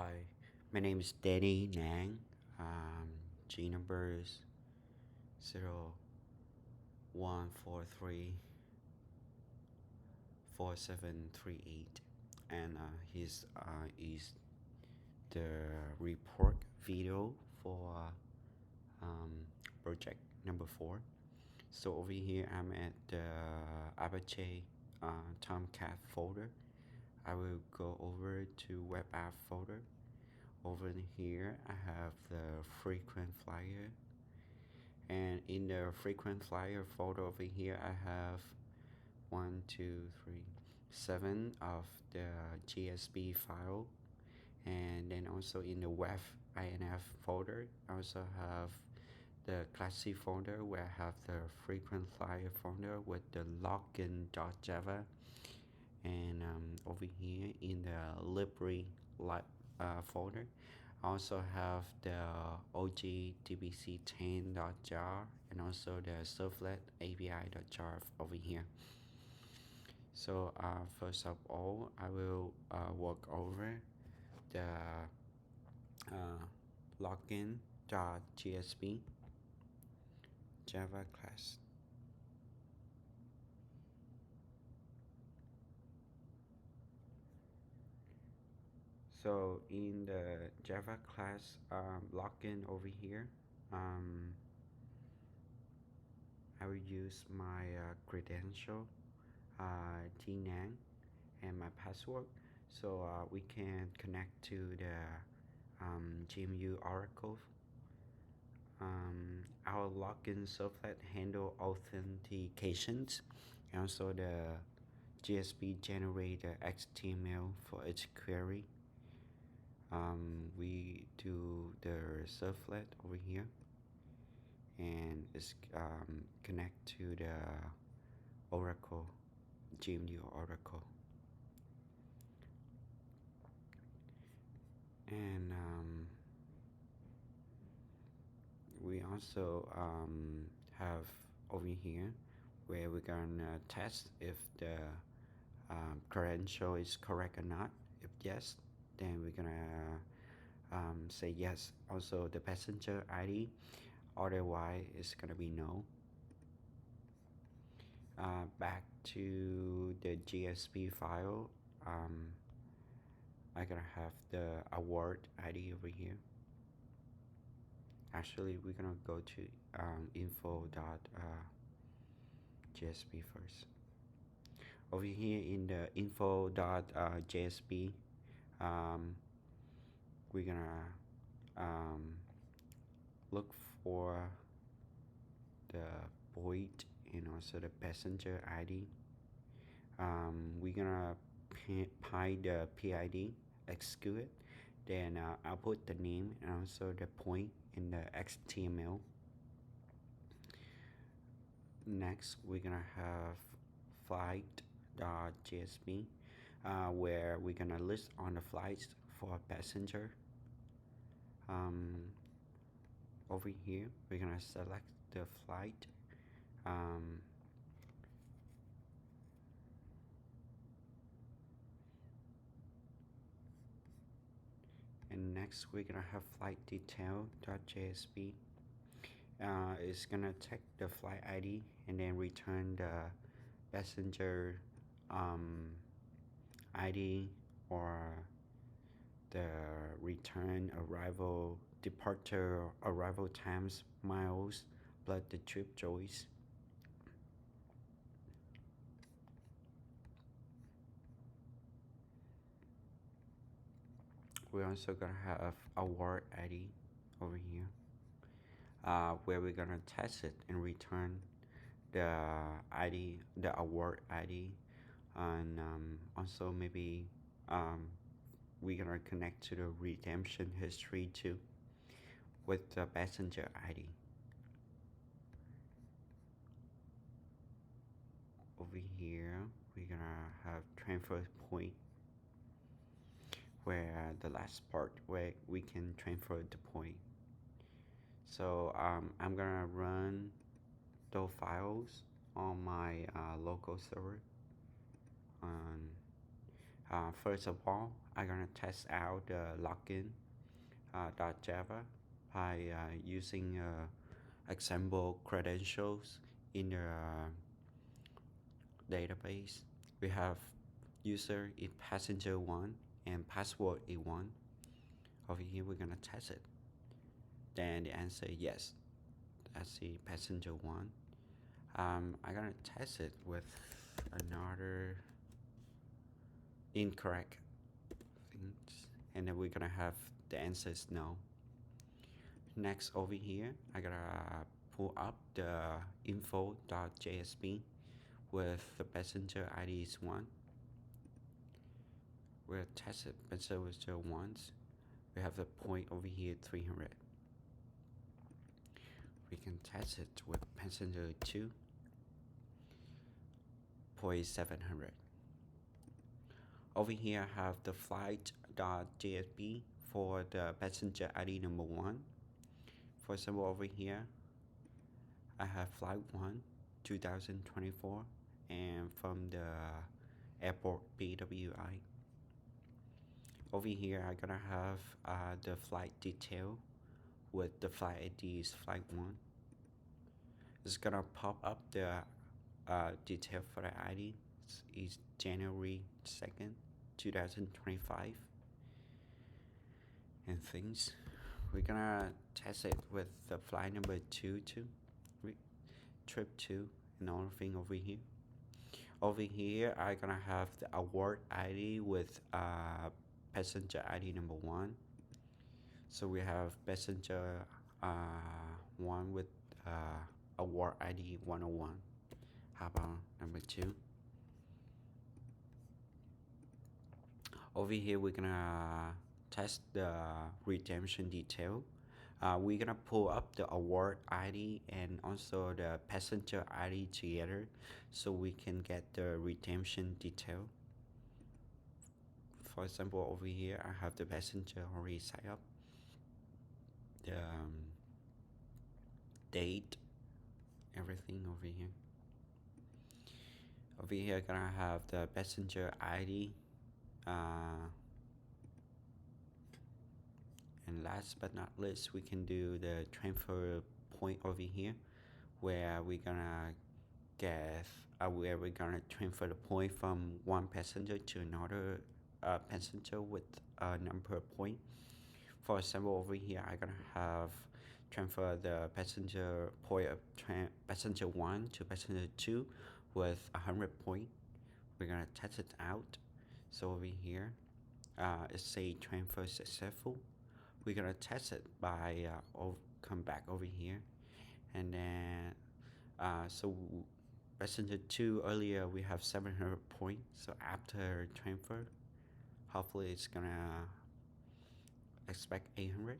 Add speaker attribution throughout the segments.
Speaker 1: Hi, my name is Danny Nang. G number is 01434738, and his is the report video for um, project number 4. So over here, I'm at the Apache Tomcat folder. I will go over to web app folder. Over here, I have the Frequentflier, and in the Frequentflier folder over here, I have 7 of the GSB file, and then also in the web INF folder, I also have the classic folder where I have the Frequentflier folder with the login.java, and over here in the library folder, I also have the ogdbc10.jar and also the servlet api.jar over here. So first of all, I will work over the login.jsp Java class. So in the Java class login over here, I will use my credential, tnang, and my password, so we can connect to the GMU Oracle. Our login servlet handle authentications, and also the GSP generate the HTML for each query. We do the servlet over here, and it's connect to the Oracle, GMU Oracle, and we also have over here where we're gonna test if the credential is correct or not. If yes, then we're gonna say yes. Also the passenger ID, otherwise it's gonna be no. Back to the GSP file, I'm gonna have the award ID over here. Actually, we're gonna go to info.jsp first. Over here in the info.jsp, we're gonna look for the point and also the passenger ID. We're gonna find the PID, execute it, then I'll put the name and also the point in the HTML. Next, we're gonna have flight.jsp, where we're gonna list on the flights for passenger. Over here, we're gonna select the flight. And next, we're gonna have flight detail.jsp. It's gonna take the flight ID and then return the passenger ID or the return arrival departure arrival times miles plus the trip choice. We're also gonna have award ID over here, where we're gonna test it and return the ID, the award ID, and also maybe we're gonna connect to the redemption history too with the passenger ID. Over here, we're gonna have transfer point, where the last part where we can transfer the point. So I'm gonna run those files on my local server. First of all, I'm gonna test out the login .java by using example credentials in the database. We have user is passenger 1 and password is 1. Over here we're gonna test it. Then the answer is yes. That's the passenger 1. I'm gonna test it with another incorrect things, and then we're gonna have the answer is no. Next, over here I gotta pull up the info.jsp with the passenger ID is 1. We'll test it passenger once. We have the point over here 300. We can test it with passenger 2, point 700. Over here I have the flight.jsp for the passenger ID number 1. For example, over here I have flight 1 2024 and from the airport BWI. Over here I'm gonna have the flight detail with the flight ID is flight 1. It's gonna pop up the detail for the ID. It's January 2nd 2025 and things. We're gonna test it with the flight number 2 trip 2 and all thing over here. Over here I'm gonna have the award ID with passenger ID number 1. So we have passenger 1 with award ID 101. How about number 2? Over here we're gonna test the redemption detail. We're gonna pull up the award ID and also the passenger ID together so we can get the redemption detail. For example, over here I have the passenger already signed up, the date, everything over here. Over here I'm gonna have the passenger ID, and last but not least we can do the transfer point over here where we're gonna transfer the point from one passenger to another passenger with a number of point. For example, over here I'm gonna have transfer the passenger point of passenger 1 to passenger 2 with 100 point. We're gonna test it out. So over here it say transfer successful. We're gonna test it by come back over here, and then so passenger 2 earlier we have 700 points. So after transfer, hopefully it's gonna expect 800.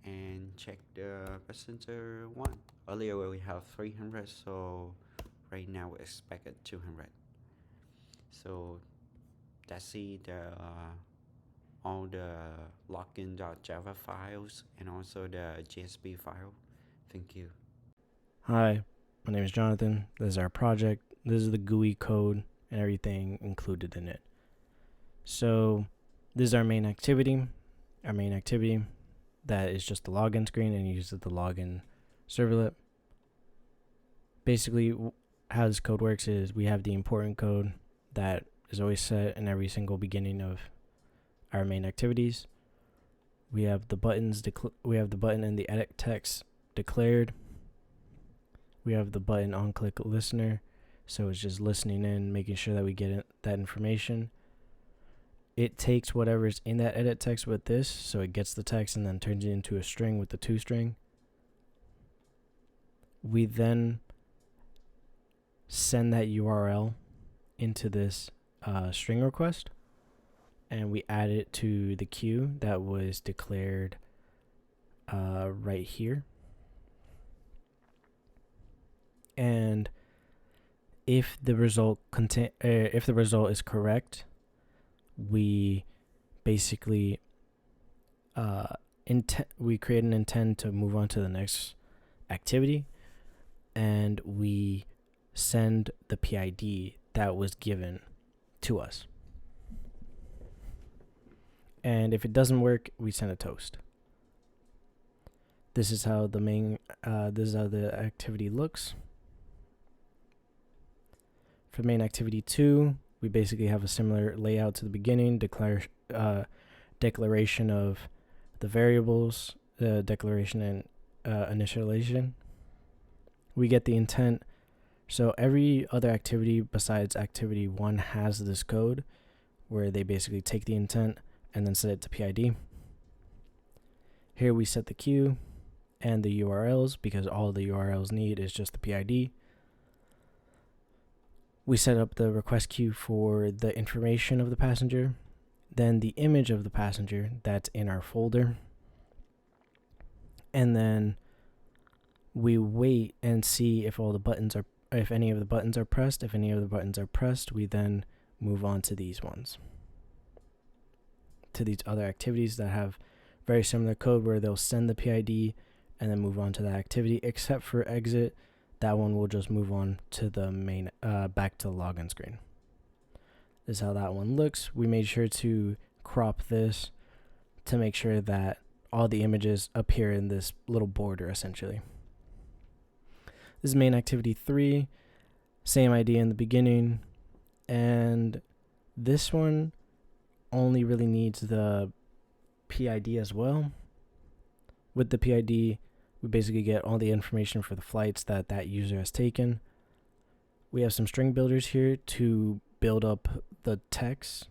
Speaker 1: And check the passenger 1. Earlier we have 300, so right now we expected 200. So that's the all the login.java files and also the JSP file. Thank you.
Speaker 2: Hi, my name is Jonathan. This is our project. This is the GUI code and everything included in it. So this is our main activity. Our main activity that is just the login screen and uses the login servlet. Basically, how this code works is we have the important code that is always set in every single beginning of our main activities. We have the buttons. We have the button in the edit text declared. We have the button on click listener, so it's just listening in, making sure that we get that information. It takes whatever's in that edit text with this, so it gets the text and then turns it into a string with the toString. We then send that URL into this string request, and we add it to the queue that was declared right here. And if the result is correct, we basically we create an intent to move on to the next activity, and we send the PID that was given to us. And if it doesn't work, we send a toast. This is how the activity looks. For main activity 2, we basically have a similar layout to the beginning, declaration of the variables, declaration and initialization. We get the intent. So every other activity besides activity 1 has this code where they basically take the intent and then set it to PID. Here we set the queue and the URLs because all the URLs need is just the PID. We set up the request queue for the information of the passenger, then the image of the passenger that's in our folder, and then we wait and see if any of the buttons are pressed. If any of the buttons are pressed, we then move on to these ones, to these other activities that have very similar code where they'll send the PID and then move on to that activity, except for exit. That one will just move on to the main, back to the login screen. This is how that one looks. We made sure to crop this to make sure that all the images appear in this little border, essentially. This is main activity 3, same idea in the beginning, and this one only really needs the PID as well. With the PID, we basically get all the information for the flights that user has taken. We have some string builders here to build up the text,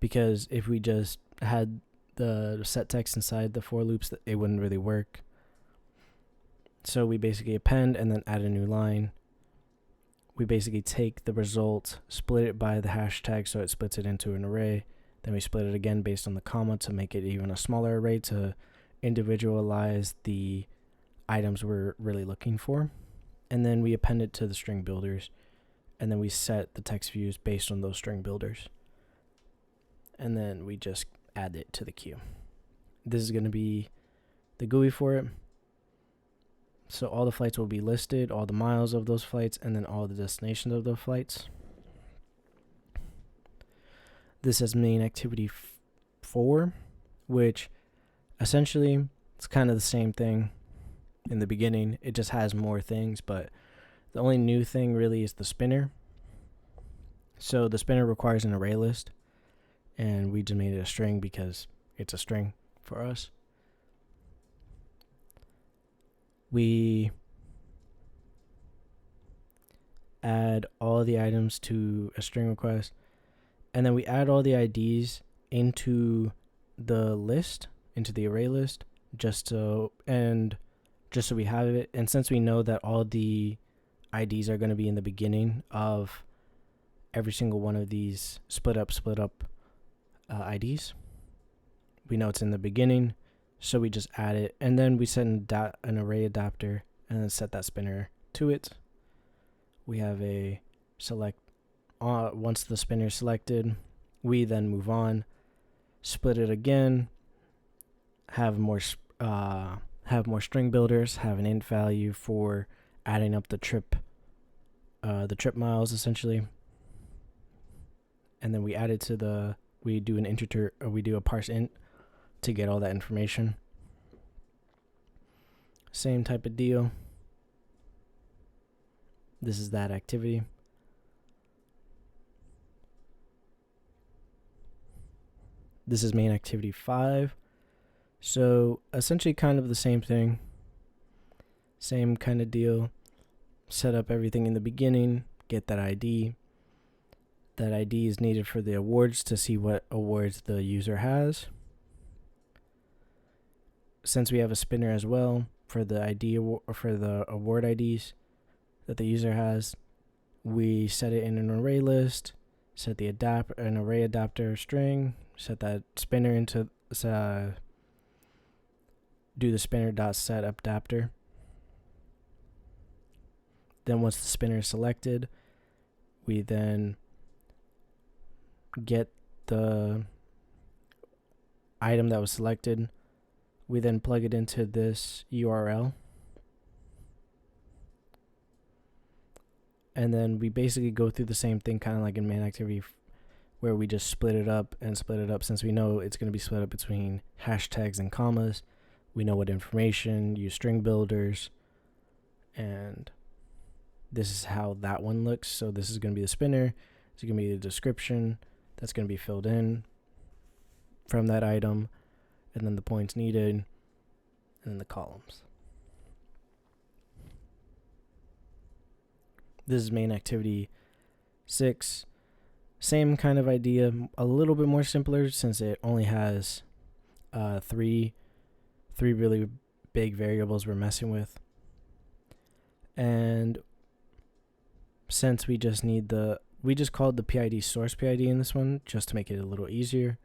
Speaker 2: because if we just had the set text inside the for loops, it wouldn't really work. So we basically append and then add a new line. We basically take the result, split it by the hashtag so it splits it into an array. Then we split it again based on the comma to make it even a smaller array to individualize the items we're really looking for. And then we append it to the string builders. And then we set the text views based on those string builders. And then we just add it to the queue. This is going to be the GUI for it. So all the flights will be listed, all the miles of those flights, and then all the destinations of those flights. This is main activity 4, which essentially it's kind of the same thing in the beginning. It just has more things, but the only new thing really is the spinner. So the spinner requires an array list, and we just made it a string because it's a string for us. We add all the items to a string request, and then we add all the IDs into the list, into the array list, just so we have it. And since we know that all the IDs are going to be in the beginning of every single one of these split up IDs, we know it's in the beginning, so we just add it, and then we set an array adapter and then set that spinner to it. We have a select. Once the spinner is selected, we then move on, split it again, have more string builders, have an int value for adding up the trip miles essentially, and then we add it to we do a parse int to get all that information. Same type of deal. This is that activity. This is main activity 5. So essentially kind of the same thing. Same kind of deal. Set up everything in the beginning, get that ID. That ID is needed for the awards to see what awards the user has. Since we have a spinner as well for the award IDs that the user has, we set it in an array list, set an array adapter string, set that spinner into do the spinner.set adapter. Then once the spinner is selected, we then get the item that was selected. We then plug it into this URL. And then we basically go through the same thing, kind of like in main activity, where we just split it up since we know it's going to be split up between hashtags and commas. We know what information, use string builders, and this is how that one looks. So this is going to be the spinner. This is going to be the description that's going to be filled in from that item, and then the points needed, and then the columns. This is main activity 6. Same kind of idea, a little bit more simpler since it only has three really big variables we're messing with. And since we just called the PID source PID in this one just to make it a little easier.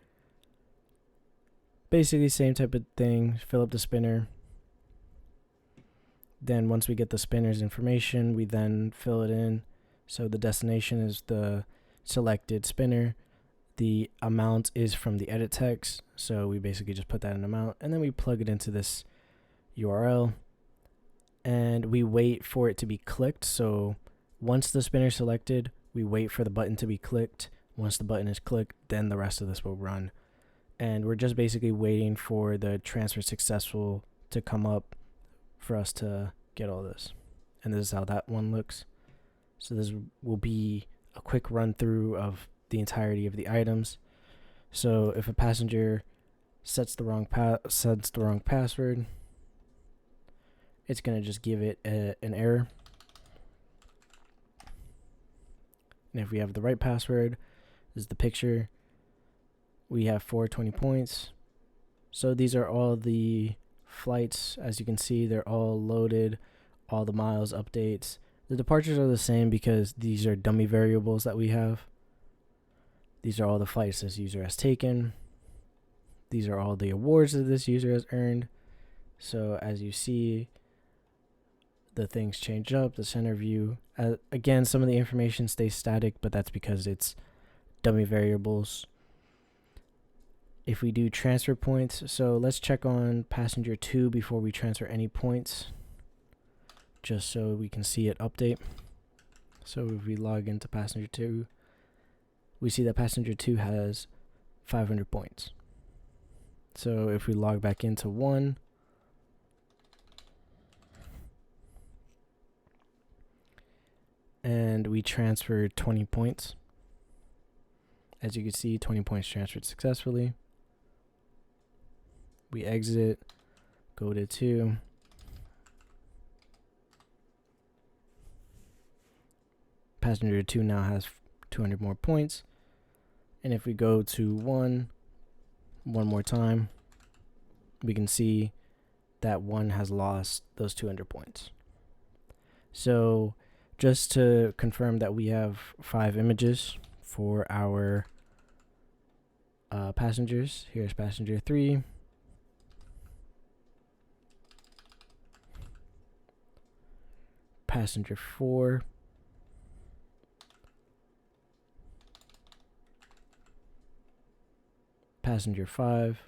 Speaker 2: Basically same type of thing, fill up the spinner. Then once we get the spinner's information, we then fill it in. So the destination is the selected spinner. The amount is from the edit text. So we basically just put that in amount, and then we plug it into this URL, and we wait for it to be clicked. So once the spinner is selected, we wait for the button to be clicked. Once the button is clicked, then the rest of this will run. And we're just basically waiting for the transfer successful to come up for us to get all this. And this is how that one looks. So this will be a quick run through of the entirety of the items. So if a passenger sets the wrong password, it's going to just give it an error. And if we have the right password, this is the picture. We have 420 points. So these are all the flights. As you can see, they're all loaded, all the miles, updates. The departures are the same because these are dummy variables that we have. These are all the flights this user has taken. These are all the awards that this user has earned. So as you see, the things change up, the center view. Again, some of the information stays static, but that's because it's dummy variables. If we do transfer points, so let's check on passenger 2 before we transfer any points, just so we can see it update. So if we log into passenger 2, we see that passenger 2 has 500 points. So if we log back into 1, and we transferred 20 points, as you can see, 20 points transferred successfully. We exit, go to 2. Passenger 2 now has 200 more points. And if we go to 1 more time, we can see that 1 has lost those 200 points. So just to confirm that we have 5 images for our passengers, here's passenger 3. Passenger 4. Passenger 5.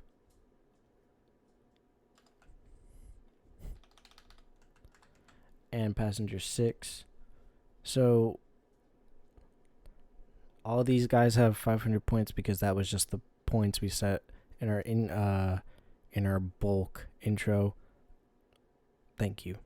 Speaker 2: And passenger 6. So all these guys have 500 points because that was just the points we set in our bulk intro. Thank you.